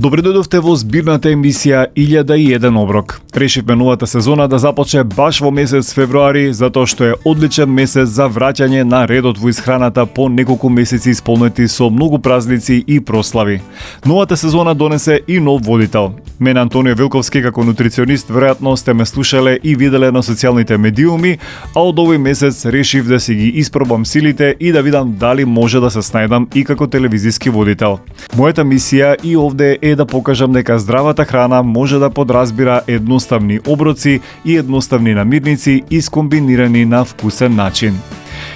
Добре дојдовте во збирната емисија 1001 оброк. Решивме новата сезона да започне баш во месец февруари, затоа што е одличен месец за враќање на редот во исхраната по неколку месеци исполнети со многу празници и прослави. Новата сезона донесе и нов водител. Мене Антонио Вилковски како нутриционист веројатно сте ме слушале и виделе на социјалните медиуми, а од овој месец решив да си ги испробам силите и да видам дали може да се снајдам и како телевизиски водител. Мојата мисија и овде е да покажам дека здравата храна може да подразбира едноставни оброци и едноставни намирници искомбинирани на вкусен начин.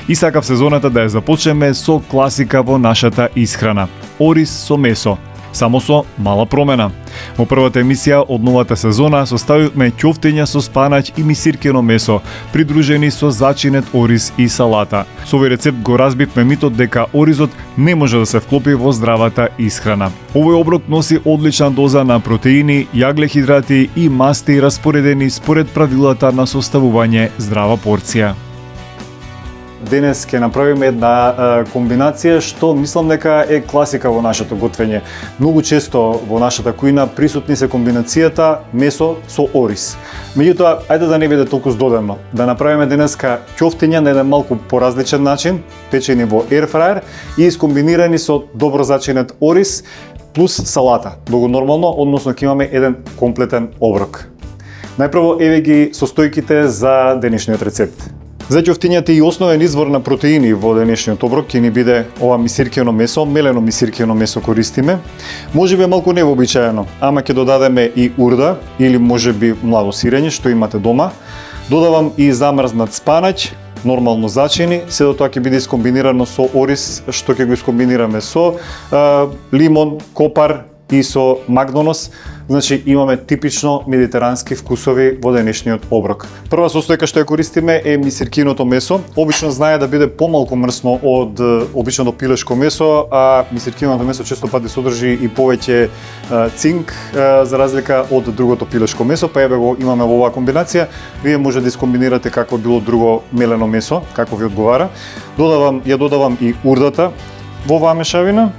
И сакав сезоната да ја започнеме со класика во нашата исхрана – ориз со месо, само со мала промена. Во првата емисија од новата сезона составивме ќофтиња со спанаќ и мисиркено месо, придружени со зачинет ориз и салата. Со овој рецепт го разбивме митот дека оризот не може да се вклопи во здравата исхрана. Овој оброк носи одлична доза на протеини, јаглехидрати и масти распоредени според правилата на составување здрава порција. Денес ќе направиме една комбинација што мислам дека е класика во нашето готвење. Многу често во нашата кујна присутни се комбинацијата месо со ориз. Меѓутоа, ајде да не биде толку здодено. Да направиме денеска ќофтиња на еден малку поразличен начин, печени во ерфраер и искомбинирани со добро зачинет ориз плюс салата. Многу нормално, односно ќе имаме еден комплетен оброк. Најпрво еве ги состојките за денешниот рецепт. За ќофтињата и основен извор на протеини во денешниот оброк ќе ни биде ова мисиркено месо, мелено мисиркено месо користиме. Можеби малку невообичаено, ама ќе додадеме и урда или можеби младо сирење што имате дома. Додавам и замрзнат спанаќ, нормално зачини, сето тоа ќе биде искомбинирано со ориз, што ќе го искомбинираме со лимон, копар и со магдонос. Значи имаме типично медитерански вкусови во денешниот оброк. Прва состојка што ја користиме е мисиркиното месо. Обично знае да биде помалку мрсно од обичното пилешко месо, а мисиркиното месо често пати содржи и повеќе цинк за разлика од другото пилешко месо, па еве го имаме во оваа комбинација. Вие може да искомбинирате какво било друго мелено месо, како ви одговара. Ја додавам и урдата во оваа мешавина.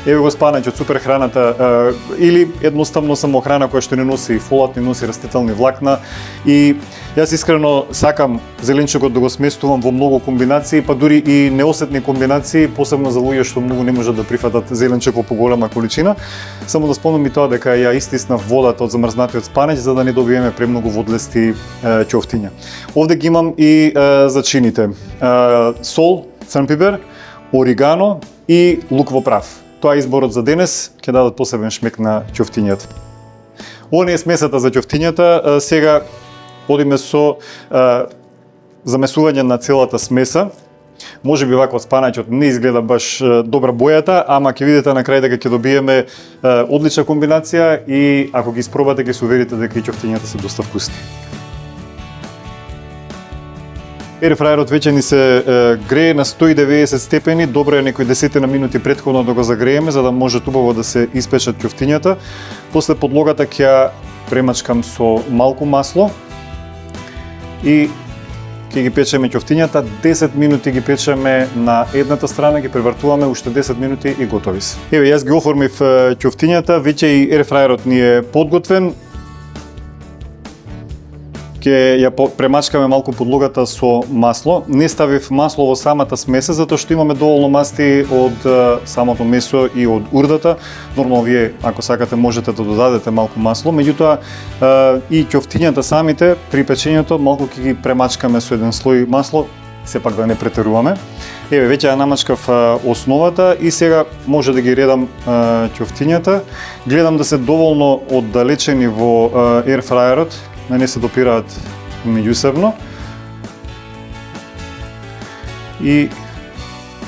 Еве го спанаќ од супер храната или едноставно само храна која што не носи фолат, не носи растителни влакна, и јас искрено сакам зеленчукот да го сместувам во многу комбинации, па дури и неосетни комбинации, посебно за луѓе што многу не можат да прифатат зеленчук во поголема количина. Само да спомнам и тоа дека ја истиснав водата од замрзнатиот спанаќ за да не добиеме премногу водлести ќофтиња. Овде ги имам и зачините: сол, црн пипер, оригано и лук во прав. Тоа е изборот за денес, ќе дадат посебен шмек на ќофтињата. Ова не е смесата за ќофтињата, сега одиме со замесување на целата смеса. Можеби вако спанаќот не изгледа баш добра бојата, ама ќе видите на крај дека ќе добиеме одлична комбинација и ако ги испробате ќе се уверите дека и ќофтињата се доста вкусни. Ерфраерот веќе ни се грее на 190 степени, добро е некои 10 минути претходно да го загрееме за да може убаво да се испечат ќофтињата. После подлогата ќе ја премачкам со малку масло и ќе ги печеме ќофтињата. 10 минути ги печеме на едната страна, ги превртуваме уште 10 минути и готови се. Еве, јас ги оформив ќофтињата, веќе и ерфраерот ни е подготвен. Ќе ја премачкаме малку подлогата со масло. Не ставив масло во самата смеса затоа што имаме доволно масти од самото месо и од урдата. Нормално вие ако сакате можете да додадете малку масло, меѓутоа и ќофтињата самите при печењето малку ќе ги премачкаме со еден слој масло, сепак да не претеруваме. Еве, веќе ја намачкав основата и сега може да ги редам ќофтињата. Гледам да се доволно оддалечени во ерфраерот, да не се допираат меѓусебно. И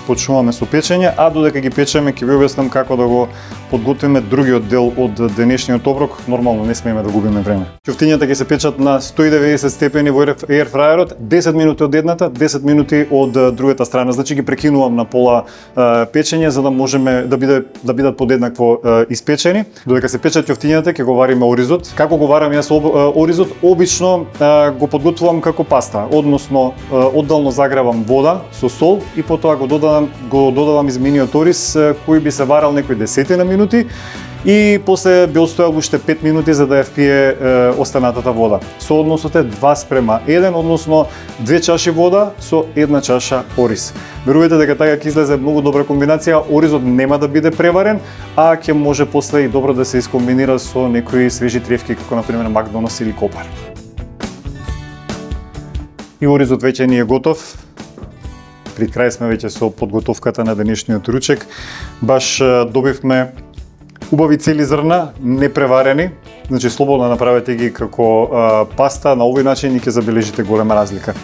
почнуваме со печење, а додека ги печеме ќе ви објаснам како да го подготвиме другиот дел од денешниот оброк. Нормално не смееме да губиме време. Ќофтињата ќе се печат на 190 степени во ерфраерот, 10 минути од едната, 10 минути од другата страна. Значи ги прекинувам на пола печење за да можеме да бидат подеднакво испечени. Додека се печат ќофтињата ќе го вариме оризот. Како го варам јас оризот? Обично го подготвувам како паста, односно одделно загревам вода со сол и потоа го додавам измениот ориз кој би се варал некои 10 минути и после би остојал уште 5 минути за да ја впие останатата вода. Со односот е 2:1, односно 2 чаши вода со 1 чаша ориз. Верувајте дека така ќе излезе многу добра комбинација, оризот нема да биде преварен, а ќе може после и добро да се искомбинира со некои свежи тревки како на пример макдонос или копар. И оризот веќе ни е готов. При крај сме веќе со подготовката на денешниот ручек. Баш добивме убави цели зрна, непреварени, значи слободно направете ги како паста, на овој начин и ќе забележите голема разлика.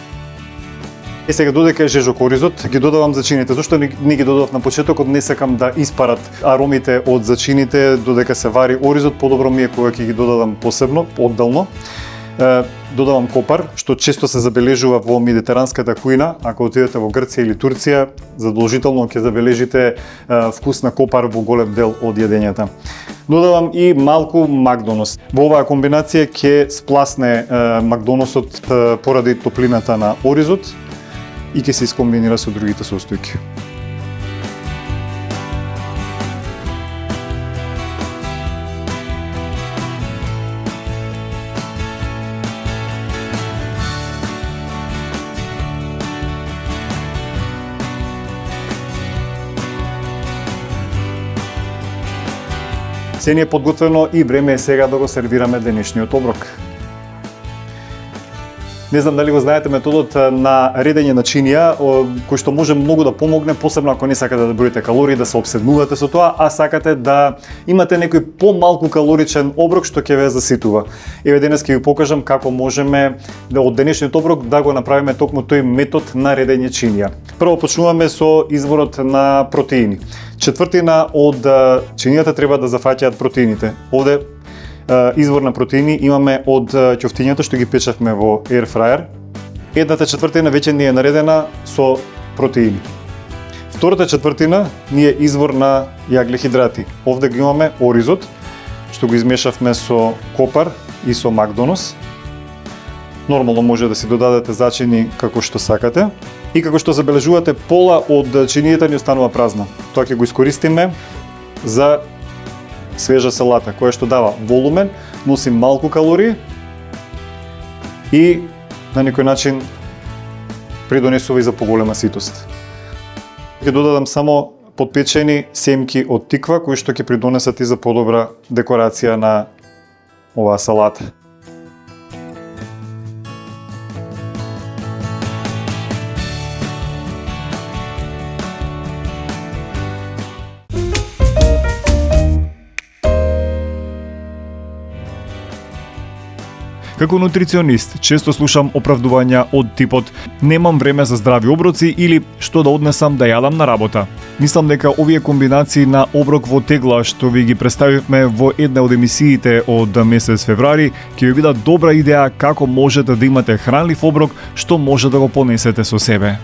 Сега додека е жежок оризот, ги додавам зачините. Зошто не ги додав на почетокот? Не сакам да испарат аромите од зачините додека се вари оризот, подобро ми е кога ќе ги додадам посебно, одделно. Додавам копар, што често се забележува во медитеранската кујна. Ако отидете во Грција или Турција, задолжително ќе забележите вкус на копар во голем дел од јадењата. Додавам и малку макдонос. Во оваа комбинација ќе спласне макдоносот поради топлината на оризот и ќе се искомбинира со другите состојки. Се ни е подготвено и време е сега да го сервираме денешниот оброк. Не знам дали го знаете методот на редење на чинија, кој што може многу да помогне, посебно ако не сакате да броите калории, да се обседнувате со тоа, а сакате да имате некој помалку калоричен оброк што ќе ве заситува. Еве денес ќе ви покажам како можеме да од денешниот оброк да го направиме токму тој метод на редење чинија. Прво почнуваме со изворот на протеини. Четвртина од чинијата треба да зафаќаат протеините. Овде извор на протеини имаме од ќофтињата што ги печавме во air fryer. Едната четвртина веќе ни е наредена со протеини. Втората четвртина ни е извор на јаглехидрати. Овде ги имаме оризот, што го измешавме со копар и со макдонос. Нормално може да си додадете зачини како што сакате. И како што забележувате, пола од чинијата ни останува празна. Тоа ќе го искористиме за свежа салата, која што дава волумен, носи малку калории и на некој начин придонесува и за поголема ситост. Ќе додадам само подпечени семки од тиква, кои што ќе придонесат и за подобра декорација на оваа салата. Како нутриционист, често слушам оправдувања од типот немам време за здрави оброци или што да однесам да јадам на работа. Мислам дека овие комбинации на оброк во тегла што ви ги представивме во една од емисиите од месец февруари ќе ви бидат добра идеја како можете да имате хранлив оброк што може да го понесете со себе.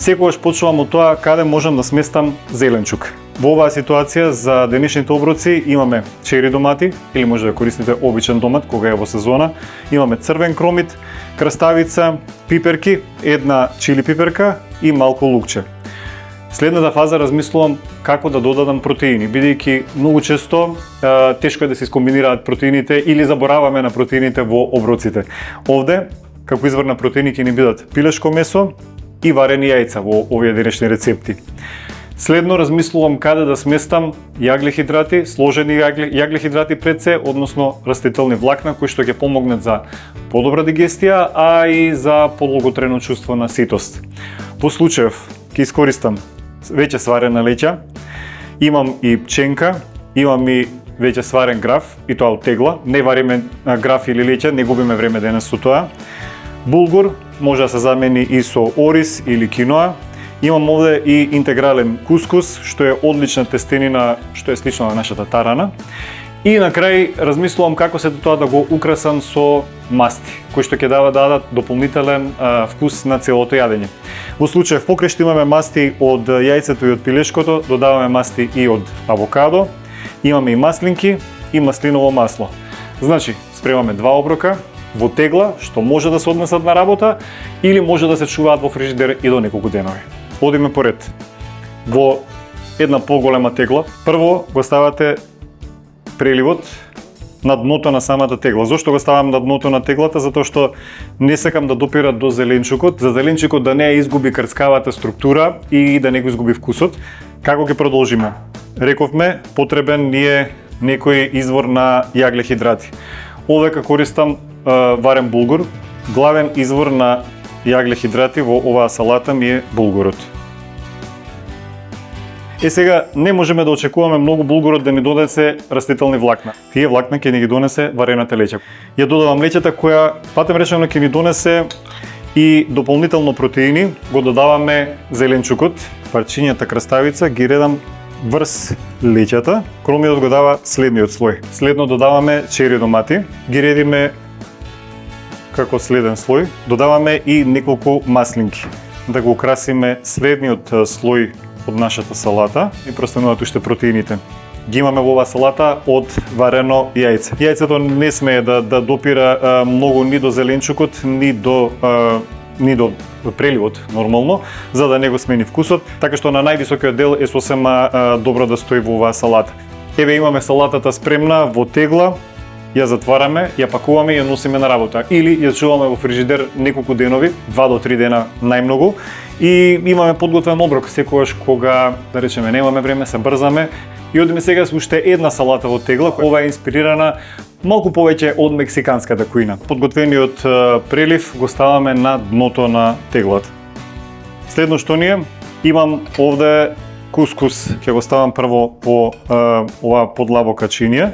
Секогаш почнувам од тоа каде можам да сместам зеленчук. Во оваа ситуација за денешните оброци имаме чери домати или може да користите обичен домат кога е во сезона. Имаме црвен кромит, краставица, пиперки, една чили пиперка и малку лукче. Следната фаза размислувам како да додадам протеини, бидејќи многу често тешко е да се искомбинираат протеините или забораваме на протеините во оброците. Овде, како извор на протеини ќе ни бидат пилешко месо и варени јајца во овие денешни рецепти. Следно размислувам каде да сместам јаглехидрати, сложени јаглехидрати пред се, односно растителни влакна кои што ќе помогнат за подобра дигестија, а и за подолготрено чувство на ситост. Во случајов ќе искористам веќе сварена леќа, имам и пченка, имам и веќе сварен граф, и тоа од тегла. Не вариме граф или леќа, не губиме време денес со тоа. Булгур може да се замени и со ориз или киноа. Имам овде и интегрален кускус, што е одлична тестенина, што е слична на нашата тарана. И на крај размислувам како се тоа да го украсам со масти, кои што ќе дадат дополнителен вкус на целото јадење. Во случај покрај што имаме масти од јајцето и од пилешкото, додаваме масти и од авокадо, имаме и маслинки и маслиново масло. Значи, спремаме два оброка во тегла, што може да се однесат на работа или може да се чуваат во фрижидер и до неколку денови. Одиме поред. Во една поголема тегла. Прво го ставате преливот на дното на самата тегла. Зошто го ставам на дното на теглата? Затоа што не сакам да допира до зеленчукот, за зеленчукот да не ја изгуби крцкавата структура и да не го изгуби вкусот. Како ќе продолжиме? Рековме, потребен ни е некој извор на јаглехидрати. Овдека користам варен булгур. Главен извор на јаглехидрати во оваа салата ми е булгурот. Сега не можеме да очекуваме многу булгурот да ни донесе растителни влакна. Тие влакна ќе ни ги донесе варената леќа. Ја додавам леќата која патем речено ќе ни донесе и дополнително протеини. Го додаваме зеленчукот, парчињата краставица, ги редам врз леќата. Кромиот го дава следниот слој. Следно додаваме чери домати, ги редиме како следен слој. Додаваме и неколку маслинки да го украсиме следниот слој од нашата салата и простануваат уште протеините. Ги имаме во оваа салата од варено јајце. Јајцето не смее да допира многу ни до зеленчукот, ни до преливот нормално, за да не го смени вкусот, така што на највисокиот дел е сосема добро да стои во оваа салата. Еве имаме салатата спремна во тегла, ја затвараме, ја пакуваме и ја носиме на работа. Или ја чуваме во фрижидер неколку денови, 2 до 3 дена најмногу, и имаме подготвен оброк секогаш кога, да речеме, немаме време, се брзаме. И одиме сега со уште една салата во тегла, ова е инспирирана малку повеќе од мексиканската кујна. Подготвениот прелив го ставаме на дното на теглата. Следно што ни е, имам овде кускус, ќе го ставам прво по оваа подлабока чинија.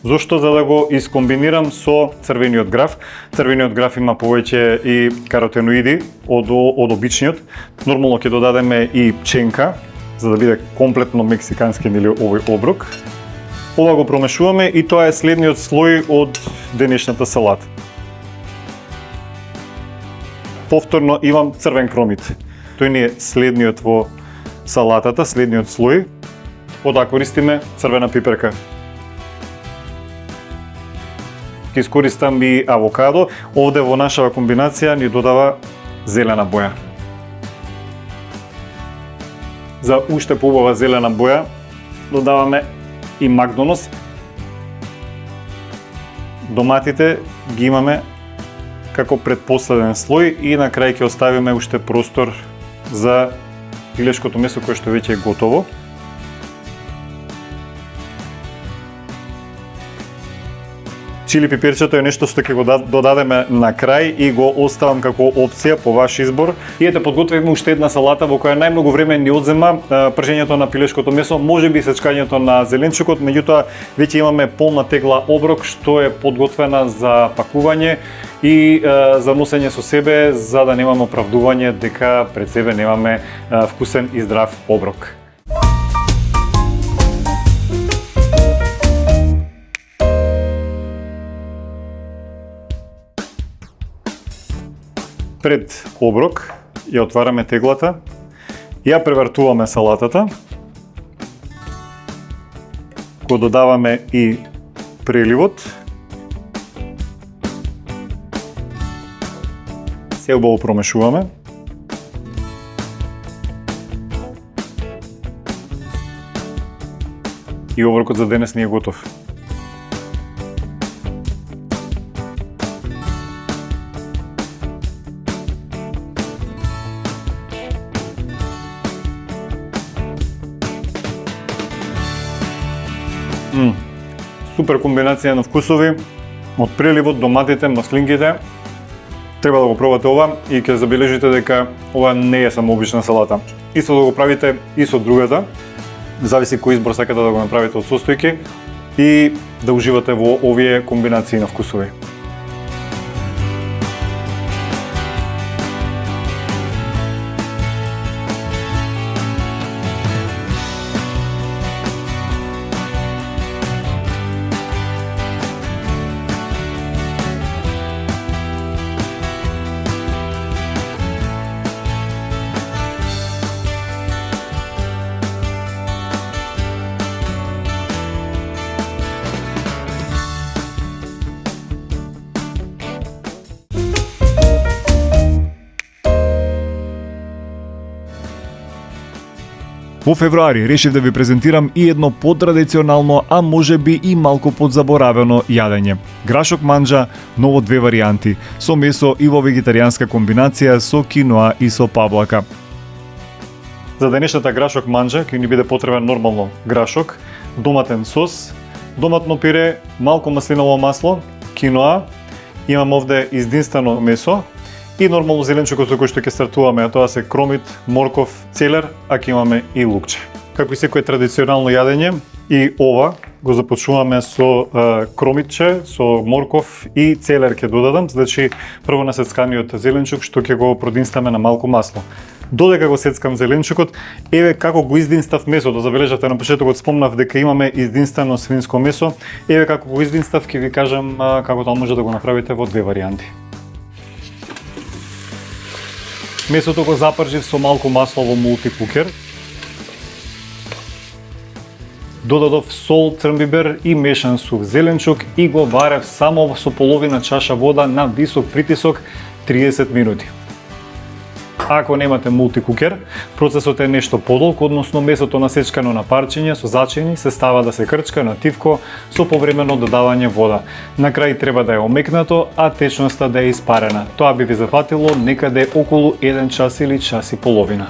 Зошто? За да го искомбинирам со црвениот граф. Црвениот граф има повеќе и каротеноиди од обичниот. Нормално ќе додадеме и пченка, за да биде комплетно мексикански или овој оброк. Ова го промешуваме и тоа е следниот слој од денешната салата. Повторно имам црвен кромит. Тој ни е следниот во салатата, следниот слој. Ода користиме црвена пиперка. Ќе искористам и авокадо. Овде во нашава комбинација ни додава зелена боја. За уште поубава зелена боја додаваме и макдонос. Доматите ги имаме како предпоследен слој и на крај ќе оставиме уште простор за пилешкото месо кое што веќе е готово. Чили пиперчето е нешто што ќе го додадеме на крај и го оставам како опција по ваш избор. И ете, подготвивме уште една салата во која најмногу време ни одзема пржењето на пилешкото месо, можеби сечкањето на зеленчукот, меѓутоа веќе имаме полна тегла оброк што е подготвена за пакување и за носење со себе, за да немаме оправдување дека пред себе немаме вкусен и здрав оброк. Пред оброк ја отвараме теглата, ја превртуваме салатата, го додаваме и преливот, се убаво промешуваме. И оброкот за денес ни е готов. Супер комбинација на вкусови, од преливот, доматите, маслинките. Треба да го пробате ова и ќе забележите дека ова не е само обична салата. Исто да го правите и со другата, зависи кој избор сакате да го направите од состојки и да уживате во овие комбинации на вкусови. Во февруари решив да ви презентирам и едно потрадиционално, а можеби и малку подзаборавено јадење. Грашок манџа, но во две варијанти, со месо и во вегетаријанска комбинација со киноа и со паблака. За денешната грашок манџа ќе ни биде потребен нормално грашок, доматен сос, доматно пире, малку маслиново масло, киноа, имам овде издинствено месо и нормално зеленчукот со кој што ќе стартуваме, а тоа се кромит, морков, целер, а ќе имаме и лукче. Како и секое традиционално јадење, и ова го започнуваме со кромитче, со морков и целер ќе додадам, значи прво насецканиот зеленчук што ќе го продинстаме на малку масло. Додека го сецкам зеленчукот, еве како го издинстав месото. Забележавте на почетокот спомнав дека имаме издинстено свинско месо. Еве како го издинстав, ќе ви кажам како тоа може да го направите во две варијанти. Месото го запржив со малку масло во мултикукер. Додадов сол, црнбибер и мешан сув зеленчук и го варев само со половина чаша вода на висок притисок 30 минути. Ако немате мултикукер, процесот е нешто подолг, односно месото насечкано на парчиња со зачини се става да се крчка на тивко со повремено додавање вода. На крај треба да е омекнато, а течноста да е испарена. Тоа би ви зафатило некаде околу 1 час или час и половина.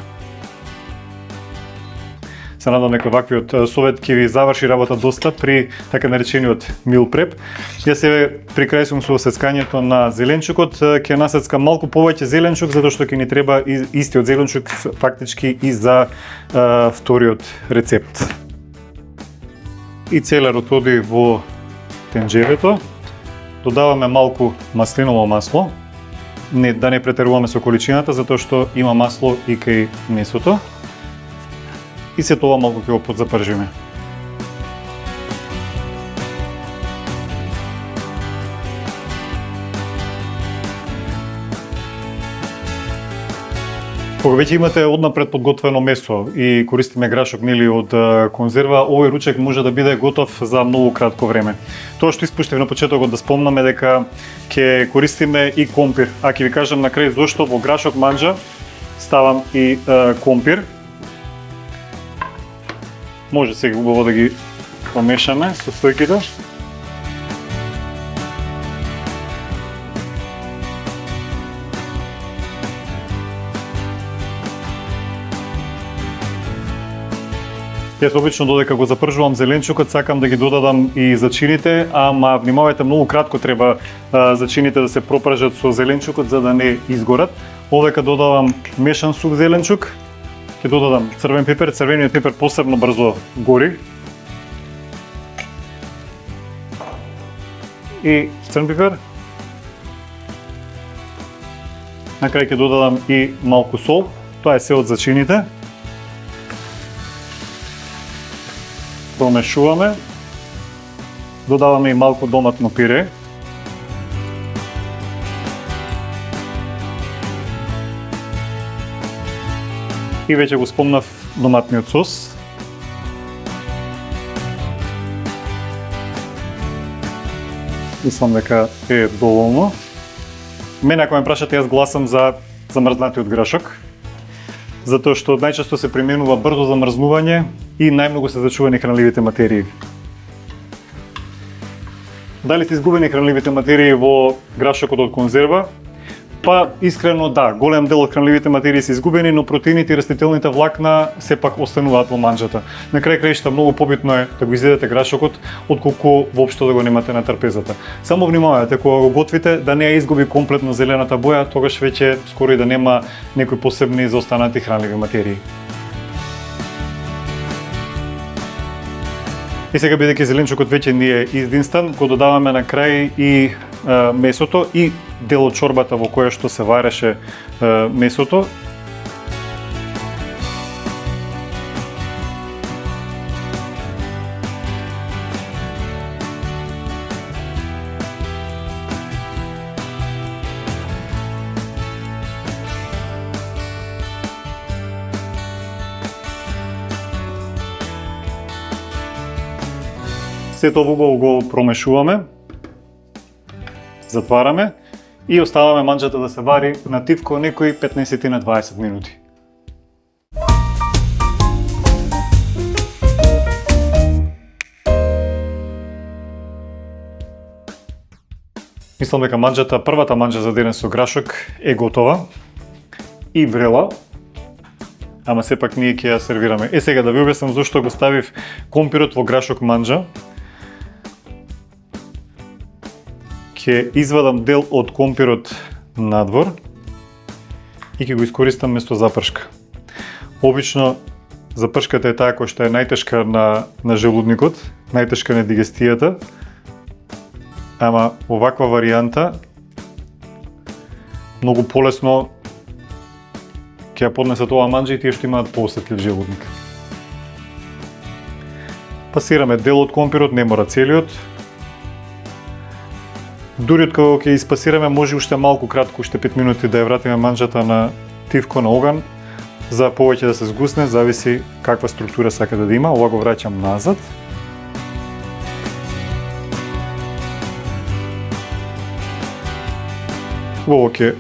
Се надам дека ваквиот совет ќе ви заврши работа доста при така наречениот meal prep. Јас се при крај сум со сецкањето на зеленчукот, ќе насецкам малку повеќе зеленчук затоа што ќе ни треба истиот зеленчук фактички и за вториот рецепт. И целерот оди во тенџерето. Додаваме малку маслиново масло. Да не претеруваме со количината затоа што има масло и кај месото. И се тоа малку ќе го подзапржиме. Кога веќе имате однапред подготвено месо и користиме грашок нели од конзерва, овој ручек може да биде готов за многу кратко време. Тоа што испуштив на почетокот да спомнаме дека ќе користиме и компир. А ќе ви кажам на крај зошто во грашок манџа ставам и компир. Може сега убаво да ги помешаме со сојките. Јас обично додека го запржувам зеленчукот, сакам да ги додадам и зачините, ама внимавајте, многу кратко треба зачините да се пропржат со зеленчукот за да не изгорат. Овдека додавам мешан сув зеленчук. Ќе додадам црвен пипер, црвениот пипер посебно брзо гори. И црн пипер. На крај ќе додадам и малку сол. Тоа е се од зачините. Промешуваме. Додаваме и малку доматно пире. И веќе го спомнав доматниот сос. Мислам дека е доволно. Мене ако ме прашате, јас гласам за замрзнатиот грашок, затоа што најчесто се применува брзо замрзнување и најмногу се зачувани хранливите материи. Дали се изгубени хранливите материи во грашокот од конзерва? Па, искрено да, голем дел од хранливите материи се изгубени, но протеините и растителните влакна сепак остануваат во манџата. На крај краишта многу побитно е да го изедете грашокот, отколку воопшто да го немате на трпезата. Само внимавајте кога го готвите да не ја изгуби комплетно зелената боја, тогаш веќе скоро и да нема некои посебни заостанати хранливи материи. И сега бидејќи зеленчукот веќе ни е издинстан, го додаваме на крај и месото и дел од чорбата во која што се вареше месото. Сето убаво го промешуваме, затвараме и оставаме манџата да се вари на тивко некои 15 на 20 минути. Мислам дека манџата, првата манџа за денес со грашок е готова и врела. Ама сепак ние ќе ја сервираме. Сега да ви објаснам зошто го ставив компирот во грашок манџа. Ќе извадам дел од компирот надвор и ќе го искористам место запршка. Обично запршката е таа која што е најтешка на желудникот, најтешка на дигестијата. Ама оваква варијанта многу полесно ќе ја поднесат оваа манџа и тие што имаат поосетлив желудник. Пасираме дел од компирот, не мора целиот. Дури од кога ќе испасираме, може уште малку кратко, уште 5 минути да ја вратиме манџата на тивко на оган, за повеќе да се згусне, зависи каква структура сакате да има. Ова го враќам назад. Ово ќе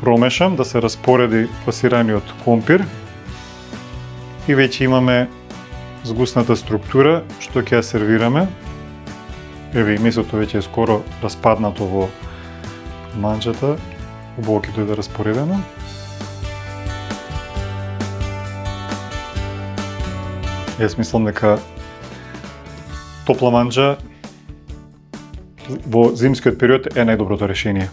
промешам да се распореди пасираниот компир и веќе имаме згусната структура што ќе ја сервираме. Еве и месото веќе е скоро распаднато во манџата, убаво ќе дојде распоредено. Јас мислам дека топла манџа во зимскиот период е најдоброто решение.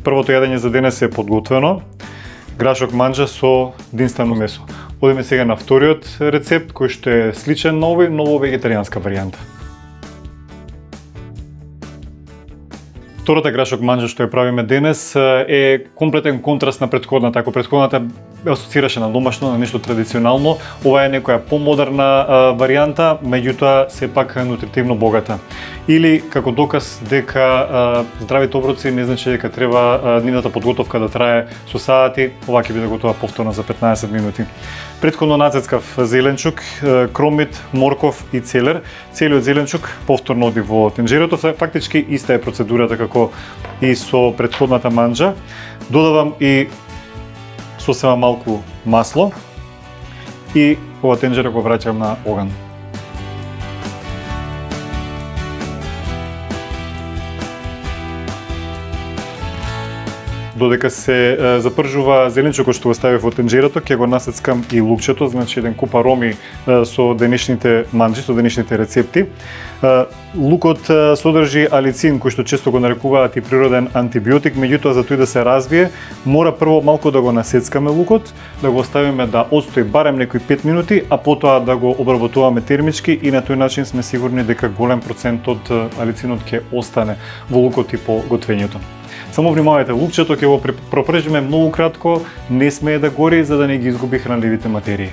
Првото јадење за денес е подготвено. Грашок манџа со динстано месо. Одиме сега на вториот рецепт кој што е сличен на овој, но во вегетаријанска варијанта. Втората грашок манџа што ја правиме денес е комплетен контраст на претходната. Ако претходната асоцираше на домашно, на нешто традиционално, ова е некоја помодерна варијанта, меѓутоа сепак нутритивно богата. Или како доказ дека здравите оброци не значи дека треба нивната подготовка да трае со сати, ова ќе биде готова повторно за 15 минути. Претходно нацецкав зеленчук, кромит, морков и целер. Целиот зеленчук повторно оди во тенџерото, фактички иста е процедурата како и со претходната манџа. Додавам и сосема малку масло и ова тенџеро го враќам на оган. Додека се запржува зеленчукот што го ставив во тенџерото, ќе го насецкам и лукчето, значи еден куп ароми со денешните манџи, со денешните рецепти. Лукот содржи алицин, кој што често го нарекуваат и природен антибиотик, меѓутоа за тој да се развие, мора прво малку да го насецкаме лукот, да го оставиме да отстои барем некои 5 минути, а потоа да го обработуваме термички и на тој начин сме сигурни дека голем процент од алицинот ќе остане во лукот и по готвењето. Само внимавајте, лукчето ќе го пропрежиме многу кратко, не смее да гори за да не ги изгуби хранливите материи.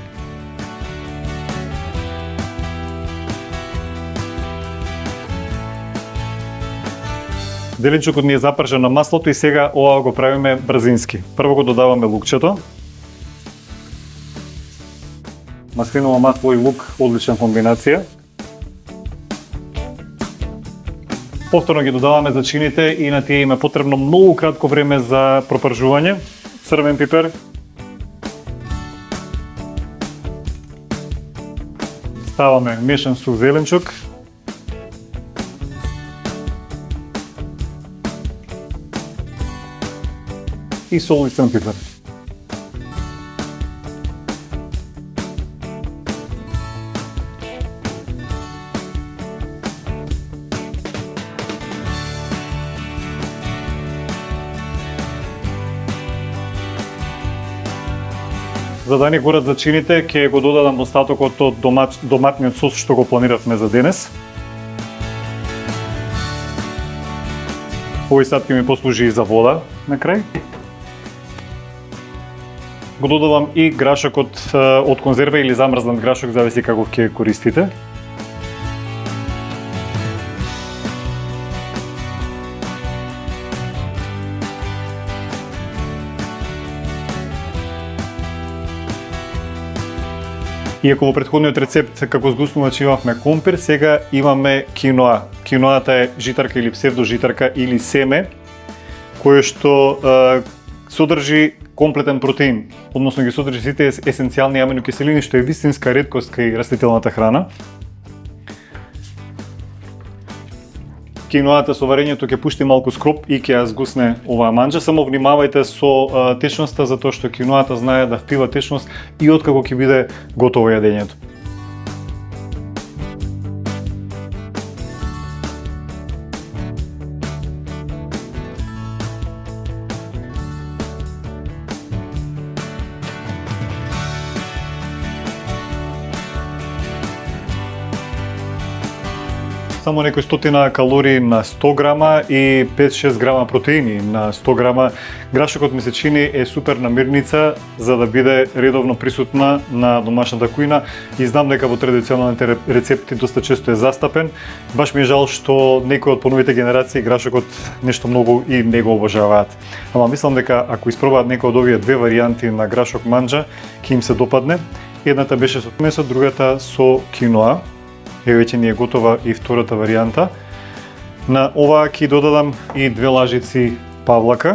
Зеленчукот ни е запржен на маслото и сега ова го правиме брзински. Прво го додаваме лукчето. Маслиново масло и лук, одлична комбинација. Повторно ги додаваме зачините и на тие има потребно многу кратко време за пропржување. Црвен пипер. Ставаме мешан сух зеленчук. И сол и црвен пипер. За да не горат зачините, ќе го додадам остатокот од доматниот сос што го планиравме за денес. Овој сад ќе ми послужи и за вода на крај. Го додавам и грашокот од конзерва или замрзнат грашок, зависи како ќе користите. Иако во претходниот рецепт како згуснувач имавме компир, сега имаме киноа. Киноата е житарка или псевдожитарка или семе, кое што содржи комплетен протеин, односно ги содржи сите есенцијални аминокиселини, што е вистинска реткост кај растителната храна. киноата со варењето ќе пушти малку скроп и ќе ја згусне оваа манџа. Само внимавајте со течноста, затоа што киноата знае да впива течност и откако ќе биде готово јадењето. Само некои стотина калории на 100 грама и 5-6 грама протеини на 100 грама. Грашокот ми се чини е супер намирница за да биде редовно присутна на домашната кујна и знам дека во традиционалните рецепти доста често е застапен. Баш ми е жал што некои од поновите генерации грашокот нешто многу и не го обожаваат. Ама мислам дека ако испробаат некои од овие две варијанти на грашок манџа, ќе им се допадне. Едната беше со месо, другата со киноа. Еве веќе ни е готова и втората варијанта. На оваа ќе додадам и 2 лажици павлака.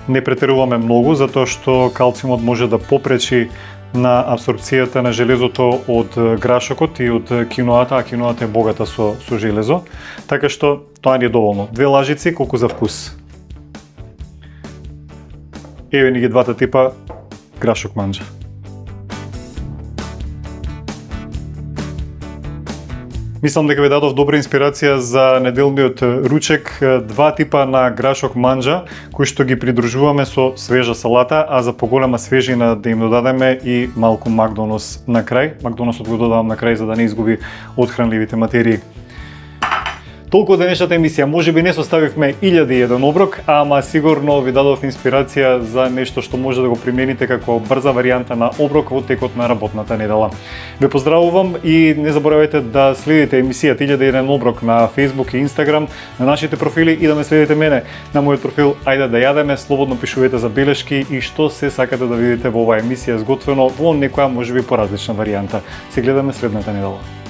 Не претеруваме многу, затоа што калциумот може да попречи на апсорбцијата на железото од грашокот и од киноата, а киноата е богата со железо. Така што тоа ни е доволно. 2 лажици, колку за вкус. Еве ни ги двата типа грашок манџа. Мислам дека ви дадов добра инспирација за неделниот ручек, 2 типа на грашок манџа, кои што ги придружуваме со свежа салата, а за поголема свежина да им додадеме и малку макдонос на крај. Макдоносот го додавам на крај за да не изгуби од хранливите материи. Толку од денешната емисија, можеби не составивме 1001 оброк, ама сигурно ви дадов инспирација за нешто што може да го примените како брза варијанта на оброк во текот на работната недела. Ве поздравувам и не заборавајте да следите емисијата 1001 оброк на Facebook и Instagram, на нашите профили и да ме следите мене на мојот профил Ајде да јадеме, слободно пишувате за белешки и што се сакате да видите во оваа емисија сготвено во некоја можеби поразлична варијанта. Се гледаме следната недела.